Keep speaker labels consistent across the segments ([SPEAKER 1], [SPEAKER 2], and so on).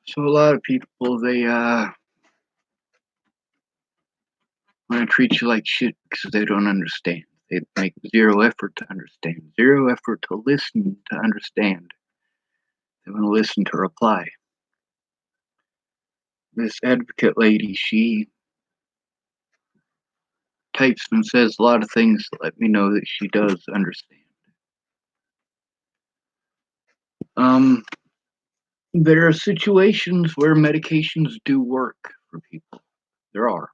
[SPEAKER 1] So a lot of people, they want to treat you like shit because they don't understand. They make zero effort to understand, zero effort to listen to understand. They want to listen to reply. This advocate lady, she types and says a lot of things to let me know that she does understand. Um, there are situations where medications do work for people. There are.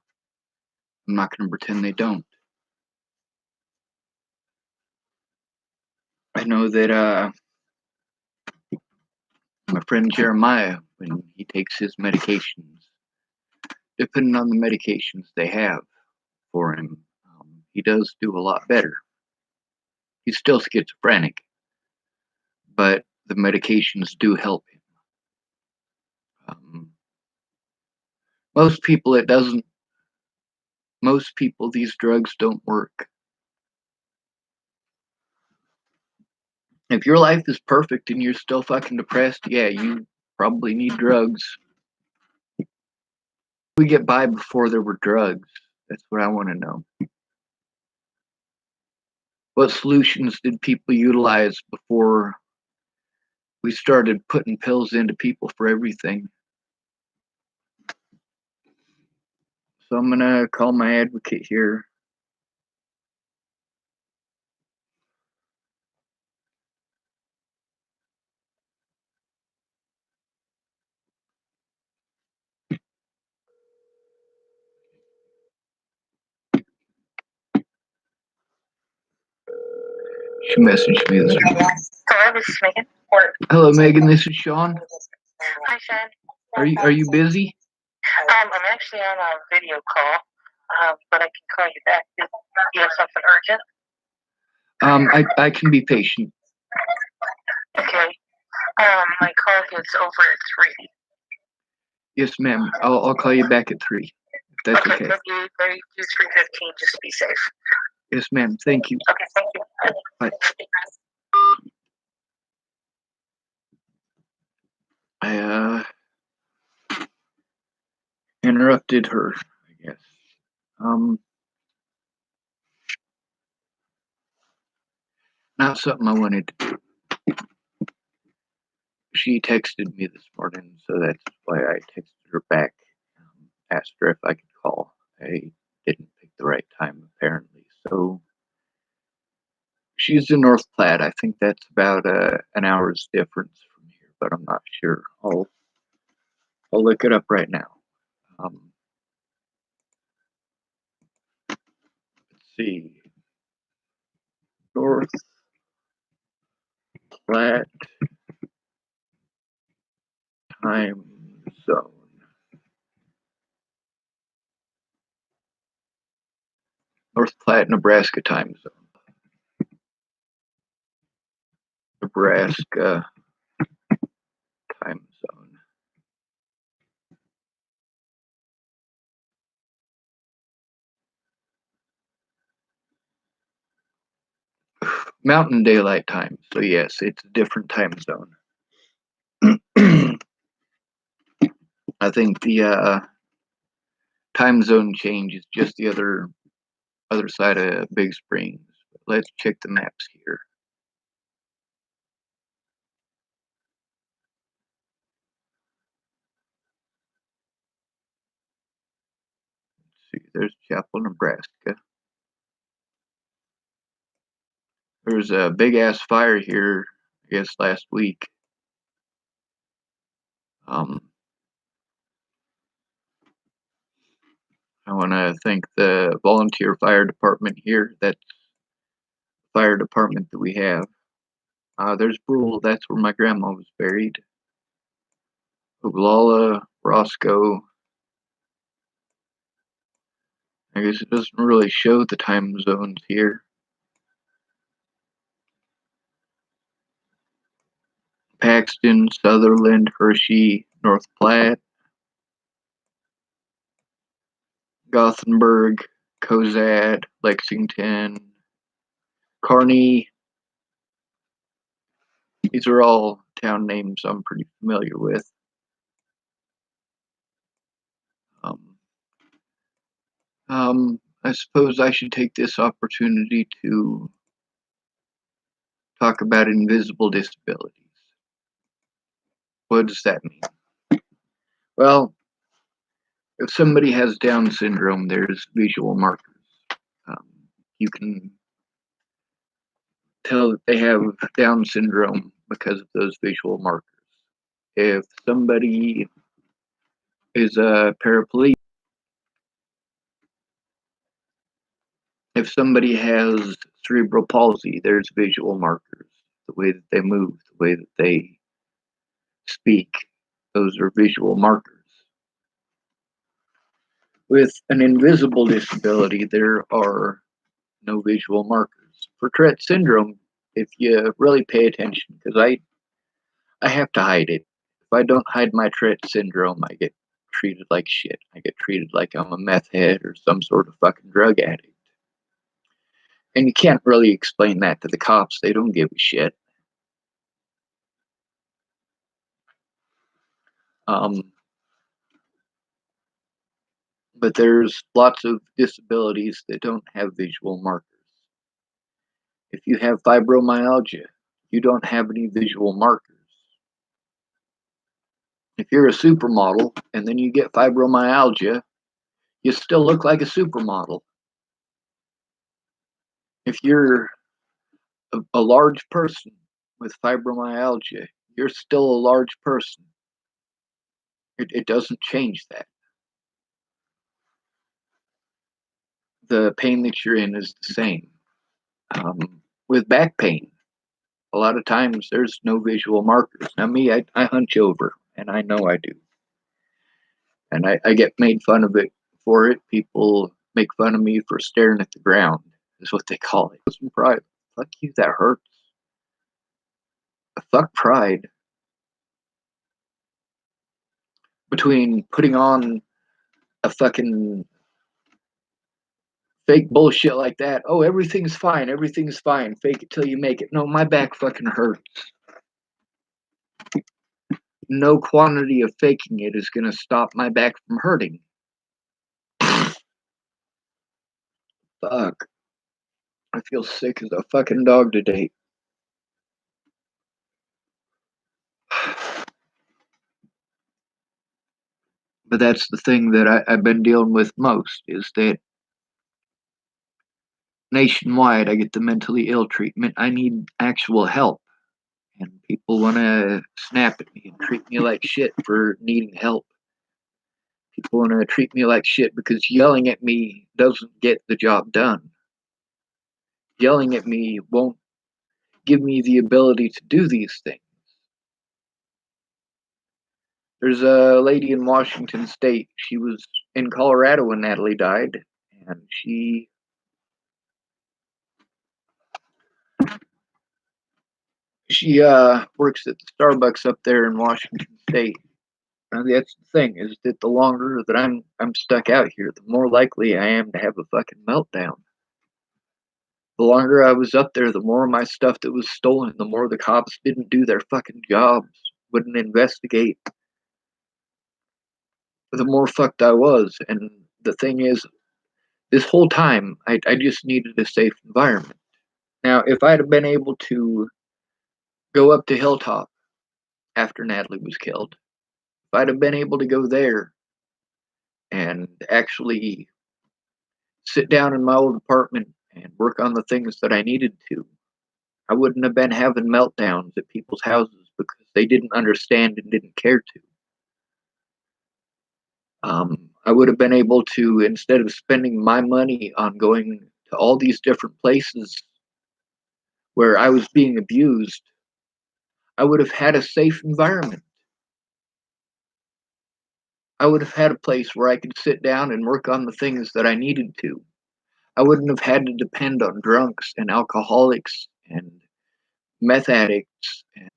[SPEAKER 1] I'm not going to pretend they don't. I know that my friend Jeremiah, when he takes his medications, depending on the medications they have for him, he does do a lot better. He's still schizophrenic, but the medications do help him. Most people, it doesn't. Most people, these drugs don't work. If your life is perfect and you're still fucking depressed, yeah, you probably need drugs. We get by before there were drugs. That's what I want to know. What solutions did people utilize before we started putting pills into people for everything? So I'm gonna call my advocate here. She messaged me this morning.
[SPEAKER 2] Hello, this is Megan.
[SPEAKER 1] Hello, Megan. This is Sean.
[SPEAKER 2] Hi, Sean.
[SPEAKER 1] Are you busy?
[SPEAKER 2] I'm actually on a video call, but I can call you back. Do you have something urgent?
[SPEAKER 1] I can be patient.
[SPEAKER 2] Okay. My call gets over at 3.
[SPEAKER 1] Yes, ma'am. I'll call you back at 3. If that's okay.
[SPEAKER 2] Maybe 3:15. Just be safe.
[SPEAKER 1] Yes, ma'am. Thank you.
[SPEAKER 2] Okay, thank you.
[SPEAKER 1] Bye. I interrupted her, I guess. Not something I wanted to do. She texted me this morning, so that's why I texted her back. Asked her if I could call. I didn't pick the right time, apparently. So she's in North Platte. I think that's about an hour's difference from here, but I'm not sure. I'll look it up right now. Let's see. North Platte time zone. North Platte, Nebraska time zone. Nebraska time zone. Mountain Daylight Time. So yes, it's a different time zone. I think the time zone change is just the other side of Big Springs. Let's check the maps here. Let's see, there's Chapel, Nebraska. There was a big ass fire here, I guess last week. I want to thank the volunteer fire department here. That's the fire department that we have. There's Brule. That's where my grandma was buried. Oglala, Roscoe. I guess it doesn't really show the time zones here. Paxton, Sutherland, Hershey, North Platte, Gothenburg, Cozad, Lexington, Kearney. These are all town names I'm pretty familiar with. I suppose I should take this opportunity to talk about invisible disabilities. What does that mean? Well, if somebody has Down syndrome, there's visual markers. Um, you can tell that they have Down syndrome because of those visual markers. If somebody is a paraplegic, if somebody has cerebral palsy, there's visual markers. The way that they move, the way that they speak, those are visual markers. With an invisible disability, there are no visual markers. For Tourette syndrome, if you really pay attention, because I have to hide it. If I don't hide my Tourette syndrome, I get treated like shit. I get treated like I'm a meth head or some sort of fucking drug addict. And you can't really explain that to the cops. They don't give a shit. Um, but there's lots of disabilities that don't have visual markers. If you have fibromyalgia, you don't have any visual markers. If you're a supermodel and then you get fibromyalgia, you still look like a supermodel. If you're a large person with fibromyalgia, you're still a large person. It doesn't change that. The pain that you're in is the same. With back pain, a lot of times there's no visual markers. Now, me, I hunch over, and I know I do. And I get made fun of it for it. People make fun of me for staring at the ground, is what they call it. Some pride. Fuck you, that hurts. Fuck pride. Between putting on a fucking fake bullshit like that, oh, everything's fine, fake it till you make it. No, my back fucking hurts. No quantity of faking it is gonna stop my back from hurting. Fuck. I feel sick as a fucking dog today. But that's the thing that I've been dealing with most is that nationwide I get the mentally ill treatment. I need actual help. And people want to snap at me and treat me like shit for needing help. People want to treat me like shit because yelling at me doesn't get the job done. Yelling at me won't give me the ability to do these things. There's a lady in Washington State. She was in Colorado when Natalie died, and she works at the Starbucks up there in Washington State. And that's the thing is that the longer that I'm stuck out here, the more likely I am to have a fucking meltdown. The longer I was up there, the more of my stuff that was stolen, the more the cops didn't do their fucking jobs, wouldn't investigate, the more fucked I was. And the thing is, this whole time, I just needed a safe environment. Now, if I'd have been able to go up to Hilltop after Natalie was killed, if I'd have been able to go there and actually sit down in my old apartment and work on the things that I needed to, I wouldn't have been having meltdowns at people's houses because they didn't understand and didn't care to. I would have been able to, instead of spending my money on going to all these different places where I was being abused, I would have had a safe environment. I would have had a place where I could sit down and work on the things that I needed to. I wouldn't have had to depend on drunks and alcoholics and meth addicts and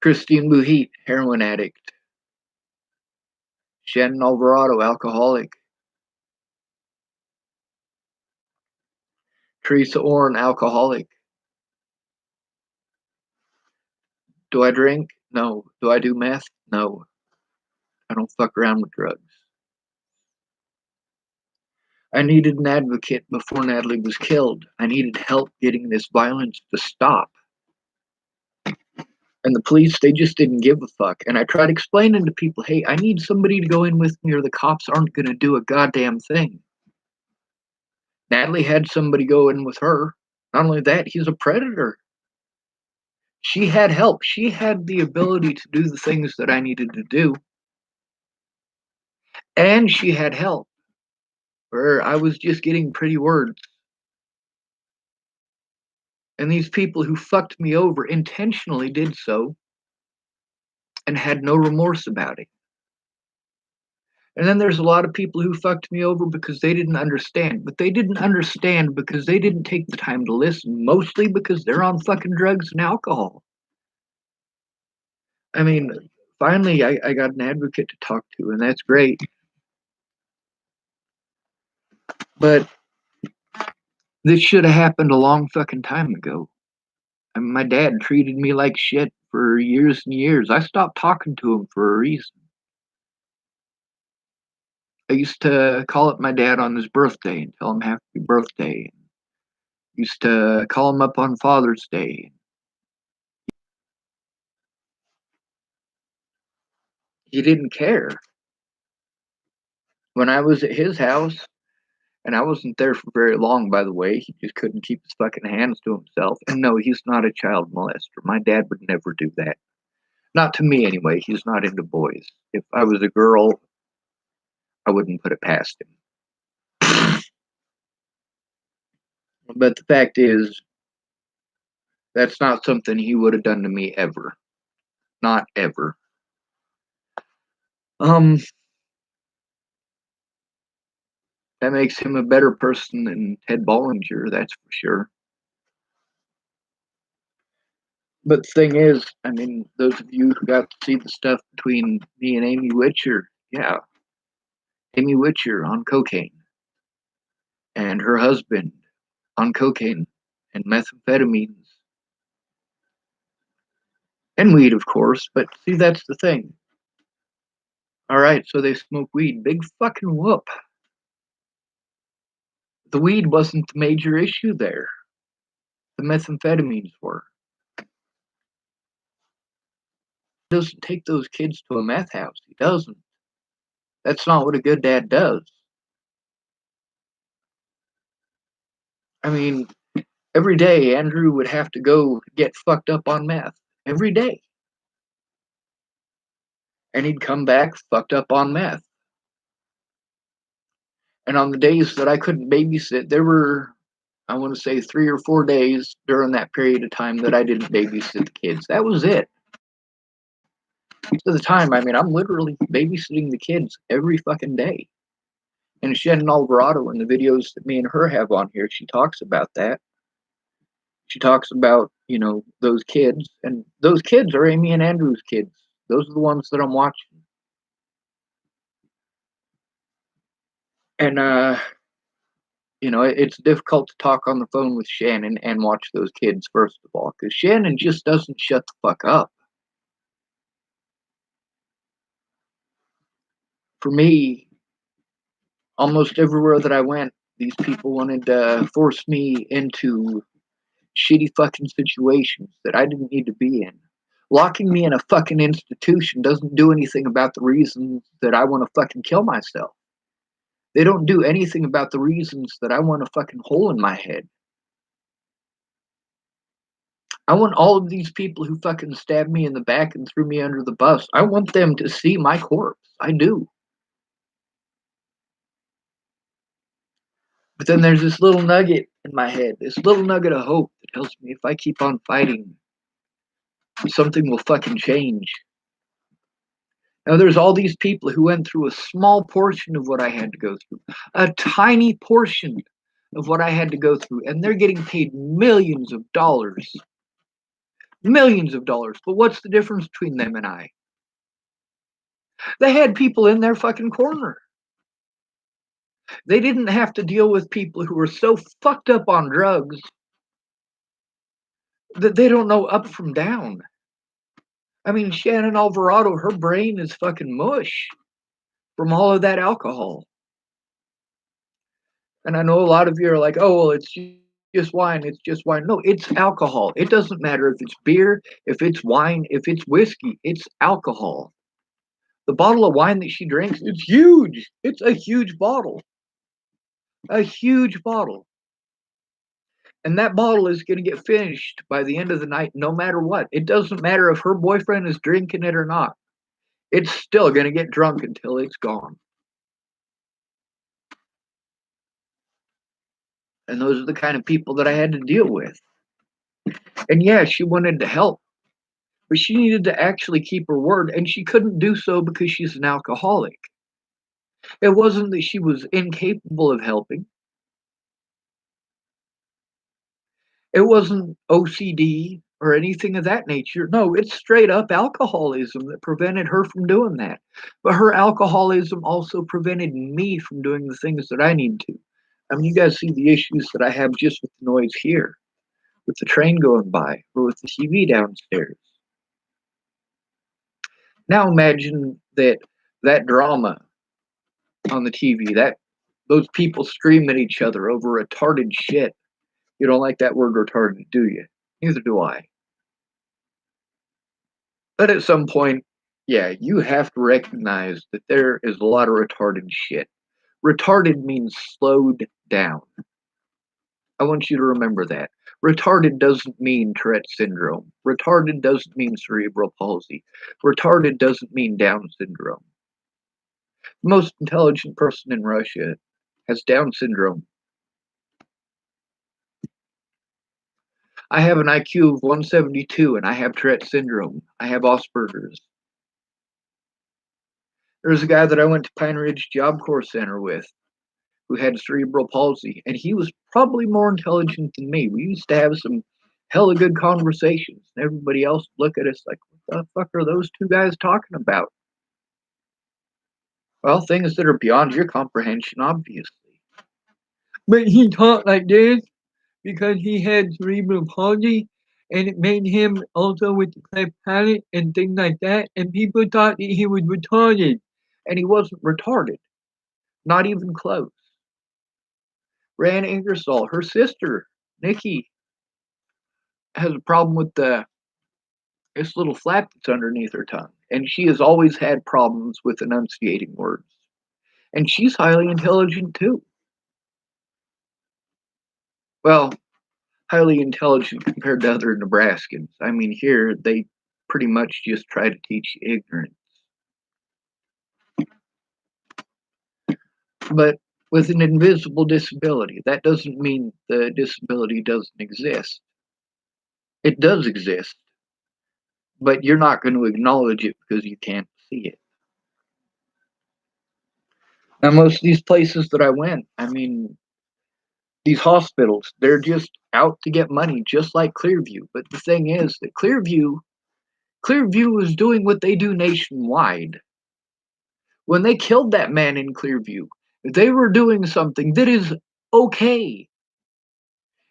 [SPEAKER 1] Christine Buhit, heroin addict, Shannon Alvarado, alcoholic, Teresa Orrin, alcoholic. Do I drink? No. Do I do meth? No. I don't fuck around with drugs. I needed an advocate before Natalie was killed. I needed help getting this violence to stop. And the police, they just didn't give a fuck. And I tried explaining to people, hey, I need somebody to go in with me or the cops aren't going to do a goddamn thing. Natalie had somebody go in with her. Not only that, he's a predator. She had help. She had the ability to do the things that I needed to do. And she had help, where I was just getting pretty words. And these people who fucked me over intentionally did so and had no remorse about it. And then there's a lot of people who fucked me over because they didn't understand. But they didn't understand because they didn't take the time to listen, mostly because they're on fucking drugs and alcohol. I mean, finally, I got an advocate to talk to, and that's great. But this should have happened a long fucking time ago. I mean, my dad treated me like shit for years and years. I stopped talking to him for a reason. I used to call up my dad on his birthday and tell him happy birthday. Used to call him up on Father's Day. He didn't care. When I was at his house, and I wasn't there for very long, by the way, he just couldn't keep his fucking hands to himself. And no, he's not a child molester. My dad would never do that. Not to me, anyway. He's not into boys. If I was a girl, I wouldn't put it past him. But the fact is, that's not something he would have done to me ever. Not ever. That makes him a better person than Ted Bollinger, that's for sure. But the thing is, I mean, those of you who got to see the stuff between me and Amy Witcher, yeah, Amy Witcher on cocaine, and her husband on cocaine and methamphetamines, and weed, of course. But see, that's the thing. All right, so they smoke weed. Big fucking whoop. The weed wasn't the major issue there. The methamphetamines were. He doesn't take those kids to a meth house. He doesn't. That's not what a good dad does. I mean, every day Andrew would have to go get fucked up on meth. Every day. And he'd come back fucked up on meth. And on the days that I couldn't babysit, there were, I want to say, 3 or 4 days during that period of time that I didn't babysit the kids. That was it. To the time, I mean, I'm literally babysitting the kids every fucking day. And Shannon Alvarado, in the videos that me and her have on here, she talks about that. She talks about, you know, those kids. And those kids are Amy and Andrew's kids. Those are the ones that I'm watching. And, you know, it's difficult to talk on the phone with Shannon and watch those kids, first of all, because Shannon just doesn't shut the fuck up. For me, almost everywhere that I went, these people wanted to force me into shitty fucking situations that I didn't need to be in. Locking me in a fucking institution doesn't do anything about the reasons that I want to fucking kill myself. They don't do anything about the reasons that I want a fucking hole in my head. I want all of these people who fucking stabbed me in the back and threw me under the bus, I want them to see my corpse. I do. But then there's this little nugget in my head, this little nugget of hope that tells me if I keep on fighting, something will fucking change. Now, there's all these people who went through a small portion of what I had to go through, a tiny portion of what I had to go through, and they're getting paid millions of dollars. Millions of dollars. But what's the difference between them and I? They had people in their fucking corner. They didn't have to deal with people who were so fucked up on drugs that they don't know up from down. I mean, Shannon Alvarado, her brain is fucking mush from all of that alcohol. And I know a lot of you are like, oh, well, it's just wine. It's just wine. No, it's alcohol. It doesn't matter if it's beer, if it's wine, if it's whiskey, it's alcohol. The bottle of wine that she drinks, it's huge. It's a huge bottle. A huge bottle. And that bottle is going to get finished by the end of the night, no matter what. It doesn't matter if her boyfriend is drinking it or not. It's still going to get drunk until it's gone. And those are the kind of people that I had to deal with. And yeah, she wanted to help, but she needed to actually keep her word, and she couldn't do so because she's an alcoholic. It wasn't that she was incapable of helping. It wasn't OCD or anything of that nature. No, it's straight up alcoholism that prevented her from doing that. But her alcoholism also prevented me from doing the things that I need to. I mean, you guys see the issues that I have just with the noise here, with the train going by, or with the TV downstairs. Now imagine that drama on the TV, that those people scream at each other over retarded shit. You don't like that word retarded, do you? Neither do I. But at some point, yeah, you have to recognize that there is a lot of retarded shit. Retarded means slowed down. I want you to remember that. Retarded doesn't mean Tourette syndrome. Retarded doesn't mean cerebral palsy. Retarded doesn't mean Down syndrome. The most intelligent person in Russia has Down syndrome. I have an IQ of 172 and I have Tourette syndrome. I have Asperger's. There's a guy that I went to Pine Ridge Job Corps Center with who had cerebral palsy, and he was probably more intelligent than me. We used to have some hella good conversations, and everybody else would look at us like, what the fuck are those two guys talking about? Well, things that are beyond your comprehension, obviously. But he talked like this because he had cerebral palsy, and it made him also with the cleft palate and things like that, and people thought that he was retarded, and he wasn't retarded, not even close. Rand Ingersoll, her sister, Nikki, has a problem with this little flap that's underneath her tongue, and she has always had problems with enunciating words. And she's highly intelligent too. Well, highly intelligent compared to other Nebraskans. I mean, here they pretty much just try to teach you ignorance. But with an invisible disability, that doesn't mean the disability doesn't exist. It does exist, but you're not going to acknowledge it because you can't see it. Now, most of these places that I went, I mean, these hospitals, they're just out to get money, just like Clearview. But the thing is that Clearview is doing what they do nationwide. When they killed that man in Clearview, they were doing something that is okay.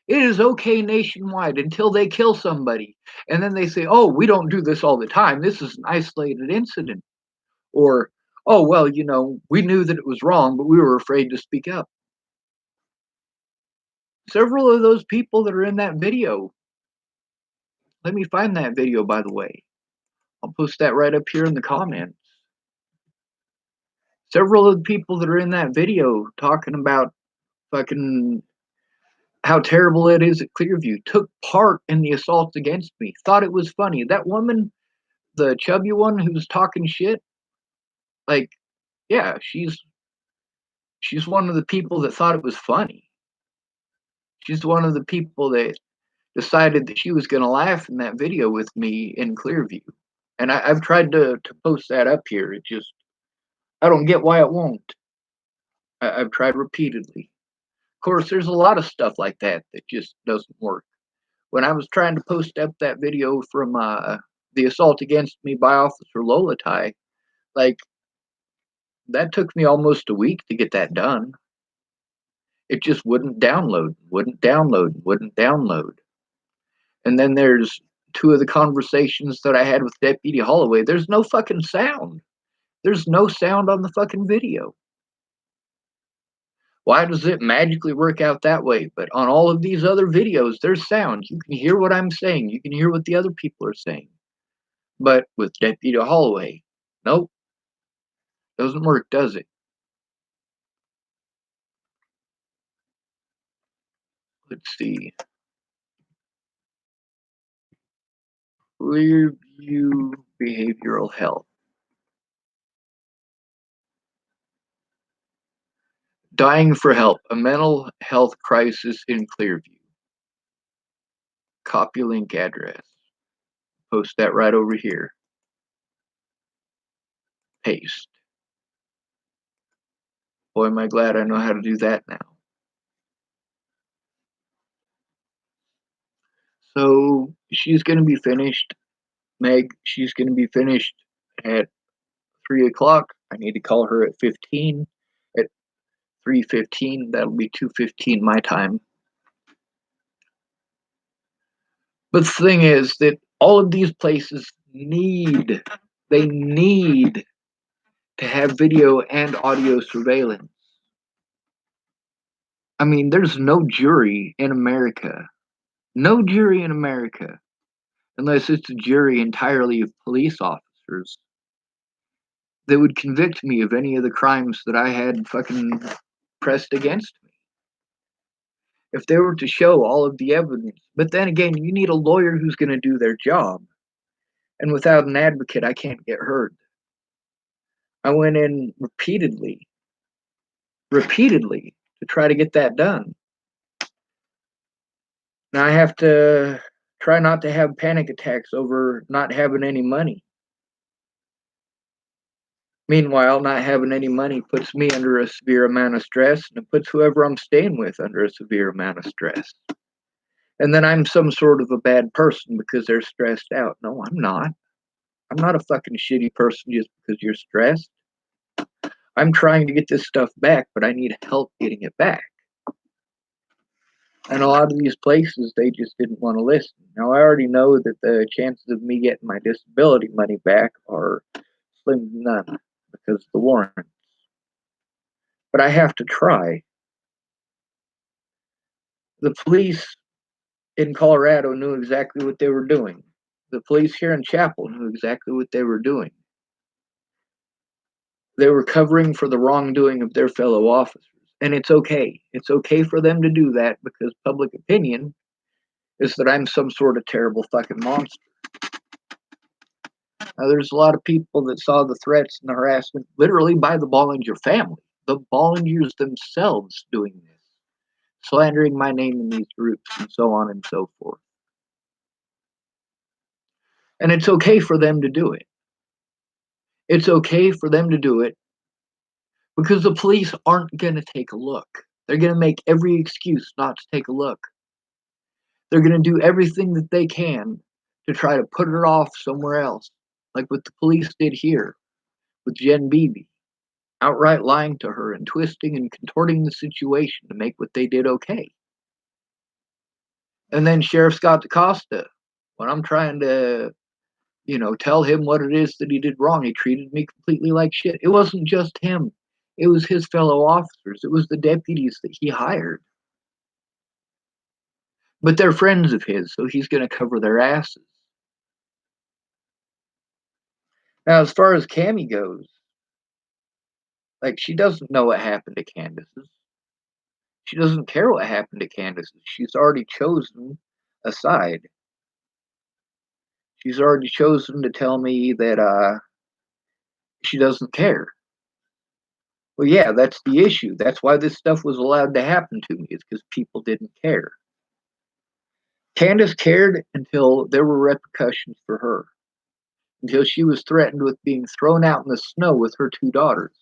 [SPEAKER 1] It is okay nationwide until they kill somebody. And then they say, oh, we don't do this all the time. This is an isolated incident. Or, oh, well, we knew that it was wrong, but we were afraid to speak up. Several of those people that are in that video, let me find that video, by the way. I'll post that right up here in the comments. Several of the people that are in that video talking about fucking how terrible it is at Clearview took part in the assault against me, thought it was funny. That woman, the chubby one who was talking shit, like, yeah, she's one of the people that thought it was funny. She's one of the people that decided that she was going to laugh in that video with me in Clearview. And I've tried to post that up here. It just, I don't get why it won't. I've tried repeatedly. Of course, there's a lot of stuff like that that just doesn't work. When I was trying to post up that video from the assault against me by Officer Lolatai, like, that took me almost a week to get that done. It just wouldn't download, wouldn't download, wouldn't download. And then there's two of the conversations that I had with Deputy Holloway. There's no fucking sound. There's no sound on the fucking video. Why does it magically work out that way? But on all of these other videos, there's sound. You can hear what I'm saying. You can hear what the other people are saying. But with Deputy Holloway, nope, doesn't work, does it? Let's see. Clearview Behavioral Health. Dying for help, a mental health crisis in Clearview. Copy link address. Post that right over here. Paste. Boy, am I glad I know how to do that now. So she's going to be finished, Meg. She's going to be finished at 3 o'clock. I need to call her at 15. At 3:15, that'll be 2:15 my time. But the thing is that all of these places need to have video and audio surveillance. I mean, there's no jury in America. No jury in America, unless it's a jury entirely of police officers, that would convict me of any of the crimes that I had fucking pressed against me. If they were to show all of the evidence. But then again, you need a lawyer who's going to do their job. And without an advocate, I can't get heard. I went in repeatedly to try to get that done. Now I have to try not to have panic attacks over not having any money. Meanwhile, not having any money puts me under a severe amount of stress, and it puts whoever I'm staying with under a severe amount of stress. And then I'm some sort of a bad person because they're stressed out. No, I'm not. I'm not a fucking shitty person just because you're stressed. I'm trying to get this stuff back, but I need help getting it back. And a lot of these places, they just didn't want to listen. Now, I already know that the chances of me getting my disability money back are slim to none because of the warrants. But I have to try. The police in Colorado knew exactly what they were doing. The police here in Chapel knew exactly what they were doing. They were covering for the wrongdoing of their fellow officers. And it's okay. It's okay for them to do that because public opinion is that I'm some sort of terrible fucking monster. Now, there's a lot of people that saw the threats and the harassment literally by the Bollinger family, the Bollingers themselves doing this, slandering my name in these groups, and so on and so forth. And it's okay for them to do it. It's okay for them to do it because the police aren't going to take a look. They're going to make every excuse not to take a look. They're going to do everything that they can to try to put it off somewhere else, like what the police did here with Jen Beebe, outright lying to her and twisting and contorting the situation to make what they did okay. And then Sheriff Scott DaCosta, when I'm trying to, tell him what it is that he did wrong, he treated me completely like shit. It wasn't just him. It was his fellow officers. It was the deputies that he hired. But they're friends of his, so he's going to cover their asses. Now, as far as Cammie goes, like, she doesn't know what happened to Candace's. She doesn't care what happened to Candace's. She's already chosen a side. She's already chosen to tell me that she doesn't care. Well, yeah, that's the issue. That's why this stuff was allowed to happen to me, is because people didn't care. Candace cared until there were repercussions for her, until she was threatened with being thrown out in the snow with her 2 daughters.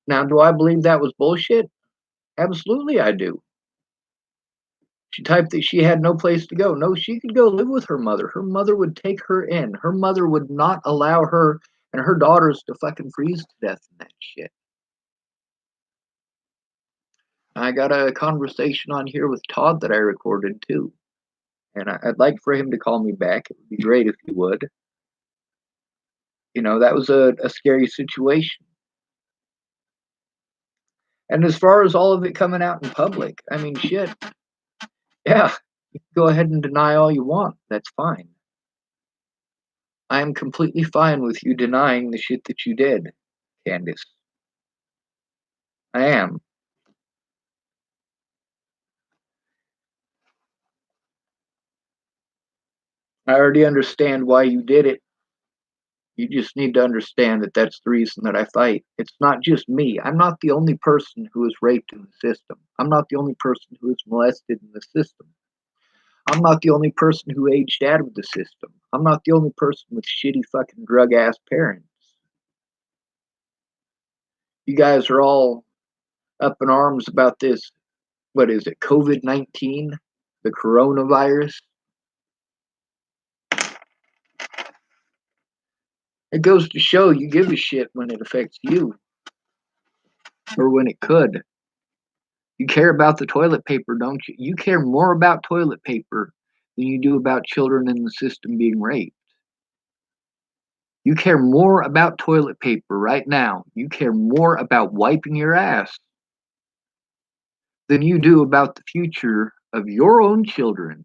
[SPEAKER 1] Now, do I believe that was bullshit? Absolutely, I do. She typed that she had no place to go. No, she could go live with her mother. Her mother would take her in. Her mother would not allow her and her daughters to fucking freeze to death in that shit. I got a conversation on here with Todd that I recorded too. And I'd like for him to call me back. It would be great if he would. That was a scary situation. And as far as all of it coming out in public, I mean, shit. Yeah, you can go ahead and deny all you want. That's fine. I am completely fine with you denying the shit that you did, Candace. I am. I already understand why you did it. You just need to understand that that's the reason that I fight. It's not just me. I'm not the only person who is raped in the system. I'm not the only person who is molested in the system. I'm not the only person who aged out of the system. I'm not the only person with shitty fucking drug ass parents. You guys are all up in arms about this. What is it? COVID-19? The coronavirus? It goes to show you give a shit when it affects you, or when it could. You care about the toilet paper, don't you? You care more about toilet paper than you do about children in the system being raped. You care more about toilet paper right now. You care more about wiping your ass than you do about the future of your own children.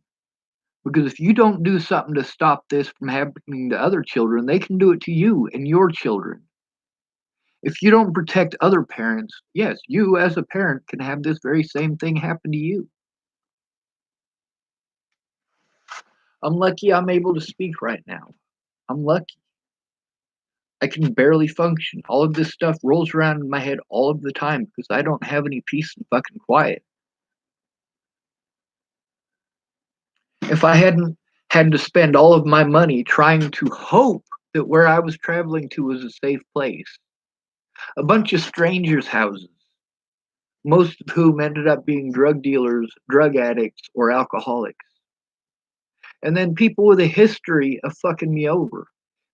[SPEAKER 1] Because if you don't do something to stop this from happening to other children, they can do it to you and your children. If you don't protect other parents, yes, you as a parent can have this very same thing happen to you. I'm lucky I'm able to speak right now. I'm lucky. I can barely function. All of this stuff rolls around in my head all of the time because I don't have any peace and fucking quiet. If I hadn't had to spend all of my money trying to hope that where I was traveling to was a safe place, a bunch of strangers' houses, most of whom ended up being drug dealers, drug addicts, or alcoholics. And then people with a history of fucking me over,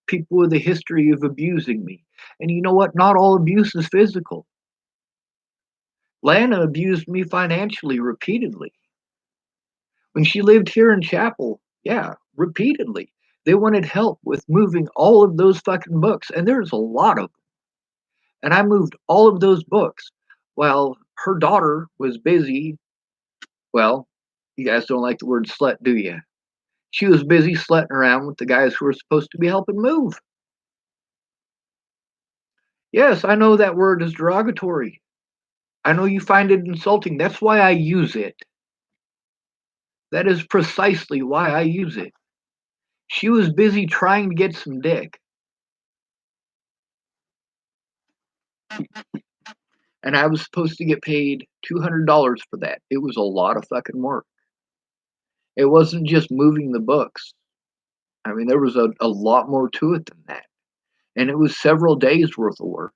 [SPEAKER 1] people with a history of abusing me. And you know what? Not all abuse is physical. Lana abused me financially repeatedly. When she lived here in Chapel, yeah, repeatedly. They wanted help with moving all of those fucking books, and there's a lot of them. And I moved all of those books while her daughter was busy. Well, you guys don't like the word slut, do you? She was busy slutting around with the guys who were supposed to be helping move. Yes, I know that word is derogatory. I know you find it insulting. That's why I use it. That is precisely why I use it. She was busy trying to get some dick. And I was supposed to get paid $200 for that. It was a lot of fucking work. It wasn't just moving the books. I mean, there was a lot more to it than that. And it was several days worth of work.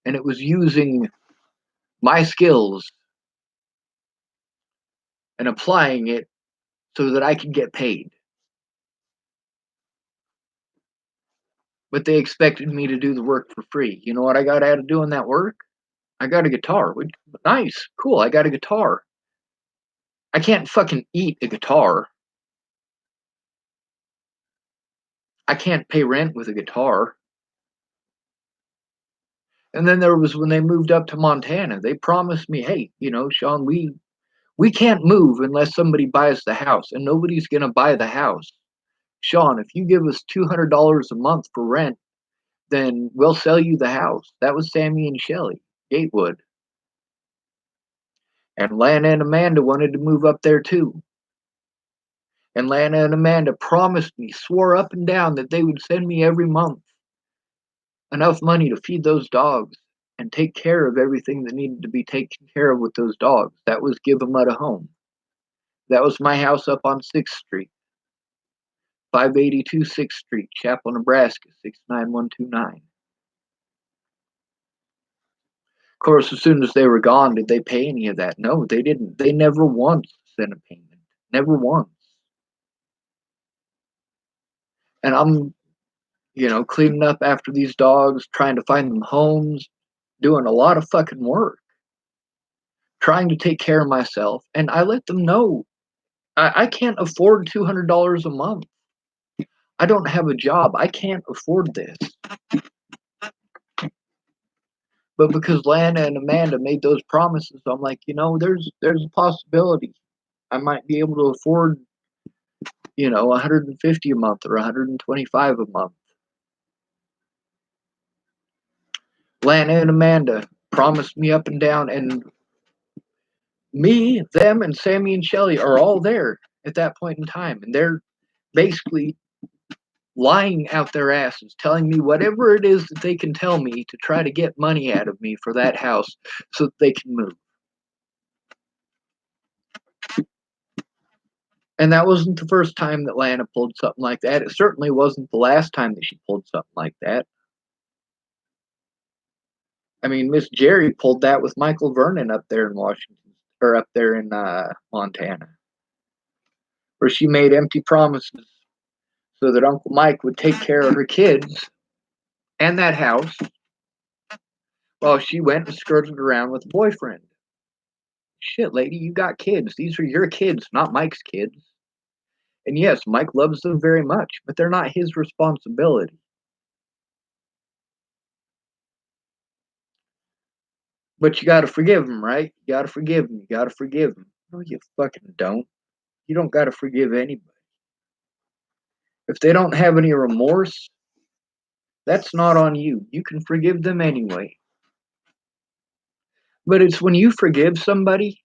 [SPEAKER 1] And it was using my skills and applying it so that I could get paid. But they expected me to do the work for free. You know what I got out of doing that work? I got a guitar. Nice, cool, I got a guitar. I can't fucking eat a guitar. I can't pay rent with a guitar. And then there was when they moved up to Montana, they promised me, hey, Sean, we can't move unless somebody buys the house, and nobody's gonna buy the house. Sean, if you give us $200 a month for rent, then we'll sell you the house. That was Sammy and Shelly, Gatewood. And Lana and Amanda wanted to move up there too. And Lana and Amanda promised me, swore up and down that they would send me every month enough money to feed those dogs and take care of everything that needed to be taken care of with those dogs. That was give them a home. That was my house up on 6th Street, 582 6th Street, Chapel, Nebraska, 69129. Of course, as soon as they were gone, did they pay any of that? No, they didn't. They never once sent a payment. Never once. And I'm, cleaning up after these dogs, trying to find them homes, doing a lot of fucking work, trying to take care of myself. And I let them know I can't afford $200 a month. I don't have a job. I can't afford this. But because Lana and Amanda made those promises, I'm like, there's a possibility I might be able to afford, 150 a month or 125 a month. Lana and Amanda promised me up and down, and me, them, and Sammy and Shelly are all there at that point in time, and they're basically lying out their asses, telling me whatever it is that they can tell me to try to get money out of me for that house so that they can move. And that wasn't the first time that Lana pulled something like that. It certainly wasn't the last time that she pulled something like that. I mean, Miss Jerry pulled that with Michael Vernon up there in Washington, or up there in Montana, where she made empty promises so that Uncle Mike would take care of her kids and that house while she went and skirted around with a boyfriend. Shit, lady, you got kids. These are your kids, not Mike's kids. And yes, Mike loves them very much, but they're not his responsibility. But you gotta forgive him, right? You gotta forgive him. You gotta forgive him. No, you fucking don't. You don't gotta forgive anybody. If they don't have any remorse, that's not on you. You can forgive them anyway. But it's when you forgive somebody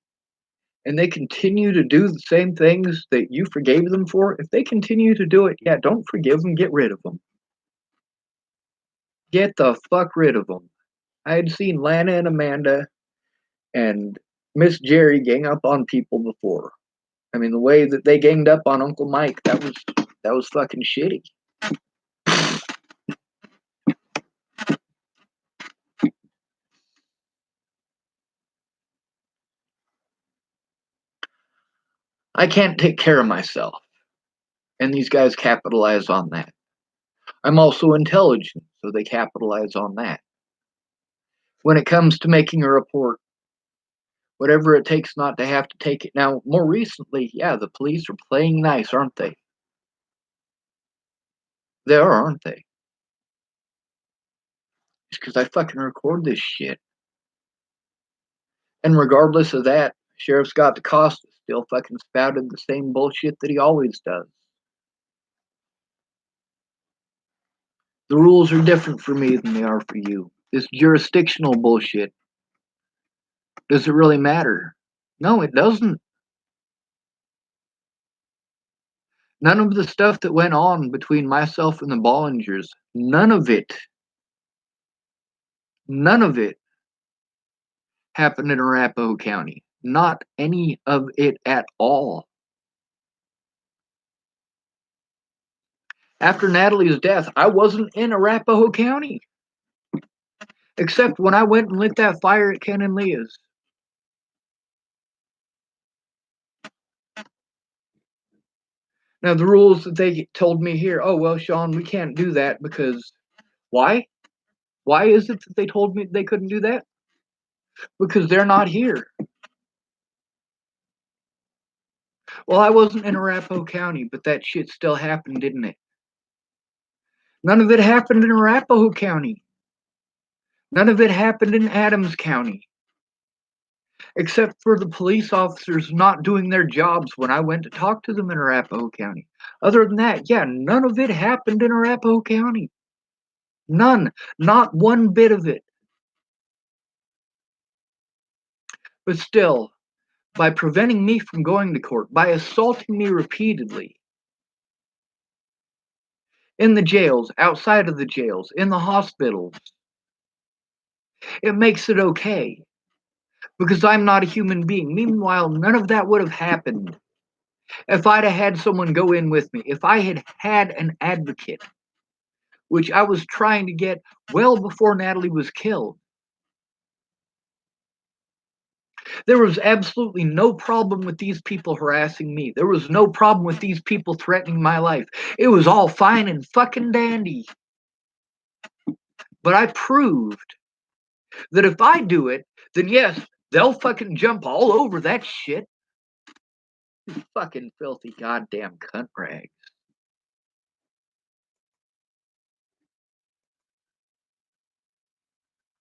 [SPEAKER 1] and they continue to do the same things that you forgave them for, if they continue to do it, yeah, don't forgive them, get rid of them. Get the fuck rid of them. I had seen Lana and Amanda and Miss Jerry gang up on people before. I mean, the way that they ganged up on Uncle Mike, that was fucking shitty. I can't take care of myself, and these guys capitalize on that. I'm also intelligent, so they capitalize on that. When it comes to making a report, whatever it takes not to have to take it. Now, more recently, yeah, the police are playing nice, aren't they? They are, aren't they? It's because I fucking record this shit. And regardless of that, Sheriff Scott DaCosta still fucking spouted the same bullshit that he always does. The rules are different for me than they are for you. This jurisdictional bullshit. Does it really matter? No, it doesn't. None of the stuff that went on between myself and the Bollingers, none of it happened in Arapahoe County. Not any of it at all. After Natalie's death, I wasn't in Arapahoe County. Except when I went and lit that fire at Ken and Leah's. Now, the rules that they told me here, oh, well, Sean, we can't do that because why? Why is it that they told me they couldn't do that? Because they're not here. Well, I wasn't in Arapahoe County, but that shit still happened, didn't it? None of it happened in Arapahoe County. None of it happened in Adams County. Except for the police officers not doing their jobs when I went to talk to them in Arapahoe County. Other than that, yeah, none of it happened in Arapahoe County. None. Not one bit of it. But still, by preventing me from going to court, by assaulting me repeatedly, in the jails, outside of the jails, in the hospitals, it makes it okay. Because I'm not a human being. Meanwhile, none of that would have happened if I'd have had someone go in with me. If I had had an advocate, which I was trying to get well before Natalie was killed. There was absolutely no problem with these people harassing me. There was no problem with these people threatening my life. It was all fine and fucking dandy. But I proved that if I do it, then yes, they'll fucking jump all over that shit. Fucking filthy goddamn cunt rags.